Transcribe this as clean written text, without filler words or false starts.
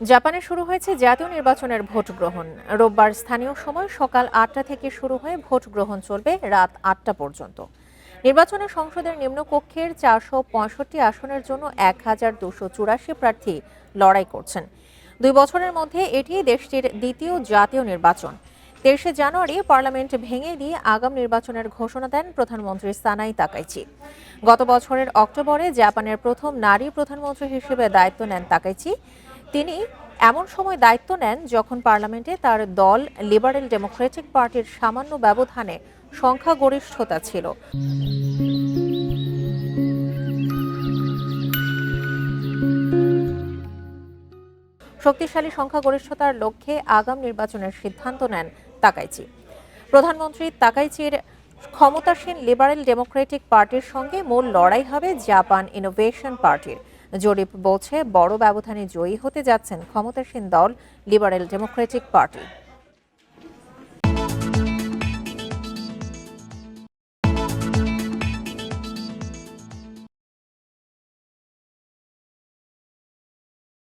জাপানে শুরু হয়েছে জাতীয় নির্বাচনের ভোট গ্রহণ। রোববার স্থানীয় সময় সকাল ৮টা থেকে শুরু হয়ে ভোট গ্রহণ চলবে রাত ৮টা পর্যন্ত। নির্বাচনে সংসদের নিম্নকক্ষের ৪৬৫ আসনের জন্য ১,২৮৪ প্রার্থী লড়াই করছেন। ২ বছরের মধ্যে এটি দেশটির দ্বিতীয় জাতীয় নির্বাচন। ২৩শে জানুয়ারি পার্লামেন্ট ভেঙে দিয়ে আগাম নির্বাচনের ঘোষণা দেন প্রধানমন্ত্রী সানাই তাকাইচি। গত বছরের অক্টোবরে জাপানের প্রথম নারী প্রধানমন্ত্রী হিসেবে দায়িত্ব নেন তাকাইচি। তিনি এমন সময় দায়িত্ব নেন যখন পার্লামেন্টে তার দল লিবারেল ডেমোক্রেটিক পার্টির সামান্য ব্যবধানে সংখ্যাগরিষ্ঠতা ছিল। শক্তিশালী সংখ্যাগরিষ্ঠতার লক্ষ্যে আগাম নির্বাচনের সিদ্ধান্ত নেন তাকাইচি। প্রধানমন্ত্রী তাকাইচির ক্ষমতাসীন লিবারেল ডেমোক্রেটিক পার্টির সঙ্গে মূল লড়াই হবে জাপান ইনোভেশন পার্টির। জরিপ বলছে বড় ব্যবধানে জয়ী হতে যাচ্ছেন ক্ষমতাসীন দল লিবারেল ডেমোক্রেটিক পার্টি।